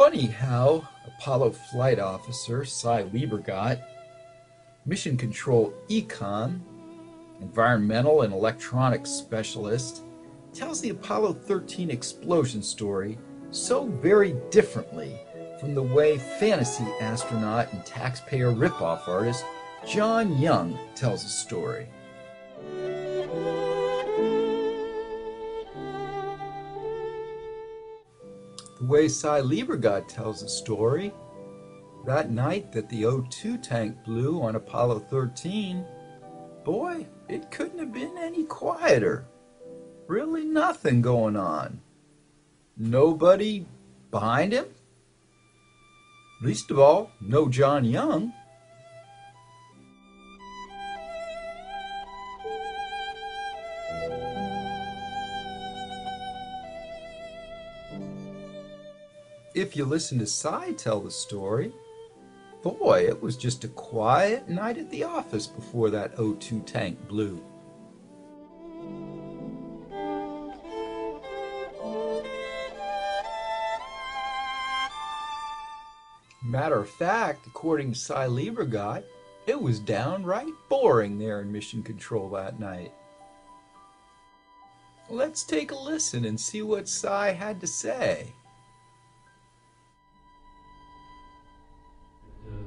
Funny how Apollo flight officer Leibergot, mission control EECOM, environmental and electronics specialist, tells the Apollo 13 explosion story so very differently from the way fantasy astronaut and taxpayer ripoff artist John Young tells a story. The way Leibergot tells the story, that night that the O2 tank blew on Apollo 13, boy, it couldn't have been any quieter. Really nothing going on. Nobody behind him. Least of all, no John Young. If you listen to Cy tell the story, boy, it was just a quiet night at the office before that O2 tank blew. Matter of fact, according to Leibergot, it was downright boring there in Mission Control that night. Let's take a listen and see what Cy had to say.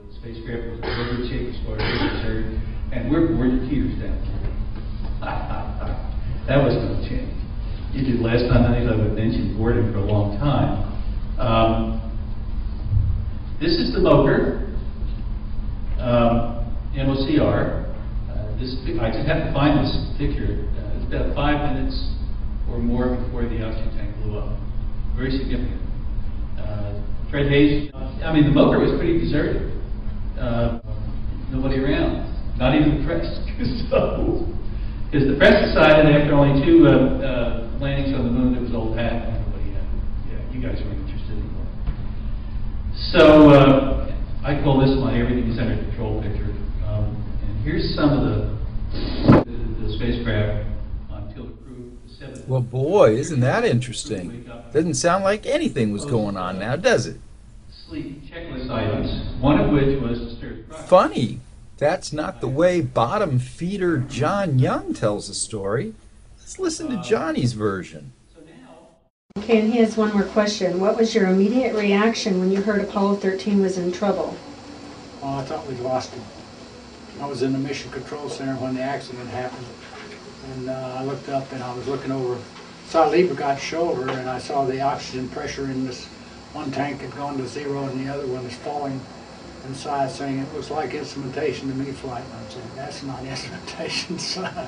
The spacecraft was in very good shape as far as we're concerned, and we're bored to tears down here. That was going to change. Usually the last time I would mention boredom for a long time. This is the motor, MOCR. I just have to find this picture. It's about 5 minutes or more before the oxygen tank blew up. Very significant. Fred Hayes, the motor was pretty deserted. Nobody around, not even the press. Because the press decided after only 2 landings on the moon, there was old hat, and nobody had. Yeah, you guys weren't interested anymore. So I call this my everything is under control picture. And here's some of the spacecraft until the crew, the 7th. Well, boy, isn't that interesting? Doesn't sound like anything was going on now, does it? Sleep checklist items, one of which was to stir the fry. Funny, that's not the way bottom feeder John Young tells the story. Let's listen to Johnny's version. Okay, and he has one more question. What was your immediate reaction when you heard Apollo 13 was in trouble? Well, I thought we'd lost him. I was in the Mission Control Center when the accident happened, and I looked up and I was looking over, saw Leibergot's shoulder, and I saw the oxygen pressure in this one tank had gone to 0 and the other one is falling. And Cy saying it looks like instrumentation to me, flight. And I'm saying that's not instrumentation, Cy.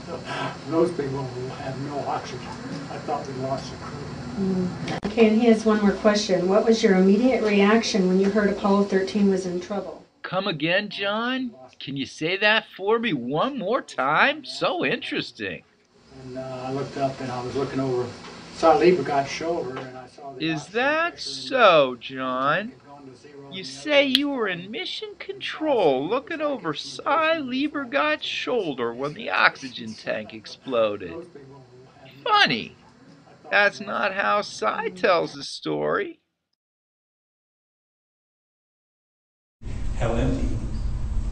Those people will have no oxygen. I thought we lost the crew. Okay, and he has one more question. What was your immediate reaction when you heard Apollo 13 was in trouble? Come again, John? Can you say that for me one more time? So interesting. And I looked up and I was looking over, saw Leibergot's shoulder, and I saw the Is that so, John? You say you were in mission control looking over Leibergot's shoulder when the oxygen tank exploded. Funny. That's not how Cy tells the story. How empty.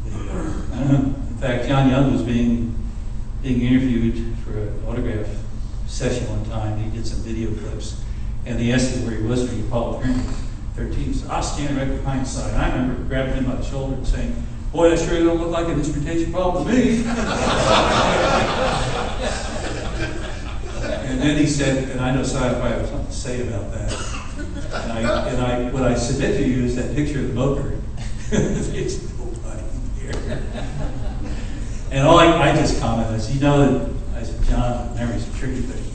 In fact, John Young was being interviewed for an autograph session one time. He did some video clips, and they asked him where he was for the Apollo 13. So I was standing right behind Cy. I remember grabbing him by the shoulder and saying, "Boy, that sure don't look like an instrumentation problem to me." And then he said, and I know Cy probably have something to say about that. And what I submit to you is that picture of the motor. It's nobody here. And I just commented, I said, that, I said, John, memory's a tricky thing. He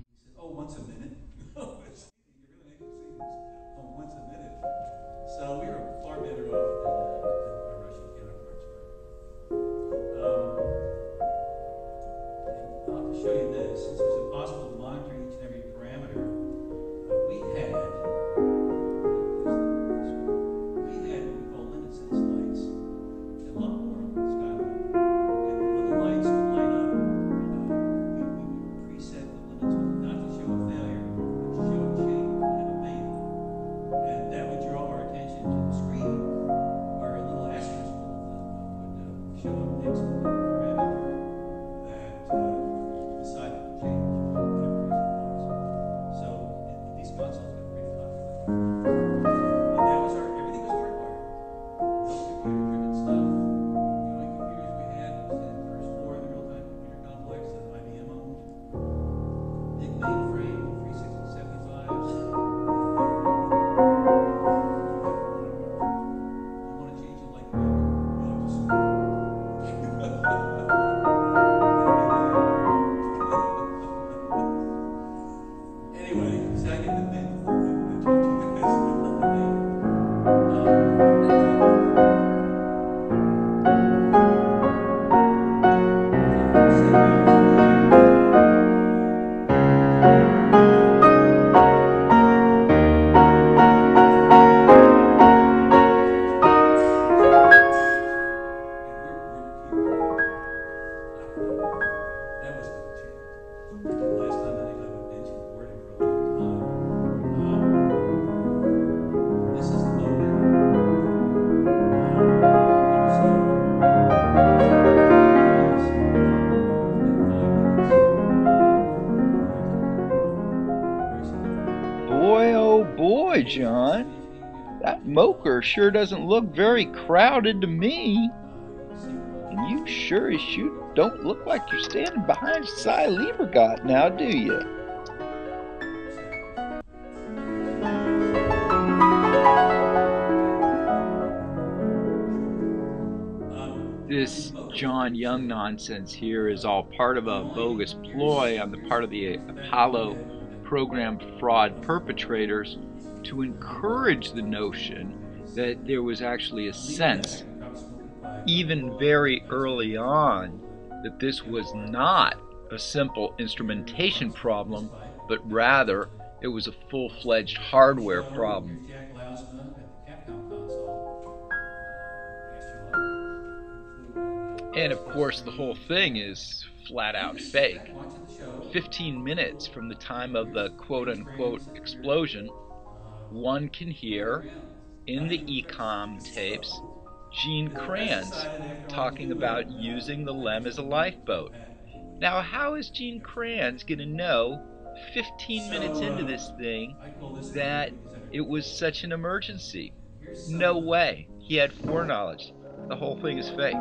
said, oh, once a minute. You really need to see this. Oh, once a minute. So we were far better off than our Russian counterparts were. And I'll have to show you this. Since it was impossible to monitor each and every parameter, we had what we call limits in lights. And a lot more on the skyline. That mocher sure doesn't look very crowded to me. And you sure as shoot don't look like you're standing behind Cy Leibergot now, do you? This John Young nonsense here is all part of a bogus ploy on the part of the Apollo Program Fraud Perpetrators to encourage the notion that there was actually a sense, even very early on, that this was not a simple instrumentation problem, but rather it was a full-fledged hardware problem. And of course the whole thing is flat out fake. 15 minutes from the time of the quote-unquote explosion, one can hear in the EECOM tapes Gene Kranz talking about using the LEM as a lifeboat. Now how is Gene Kranz going to know 15 minutes into this thing that it was such an emergency? No way. He had foreknowledge. The whole thing is fake.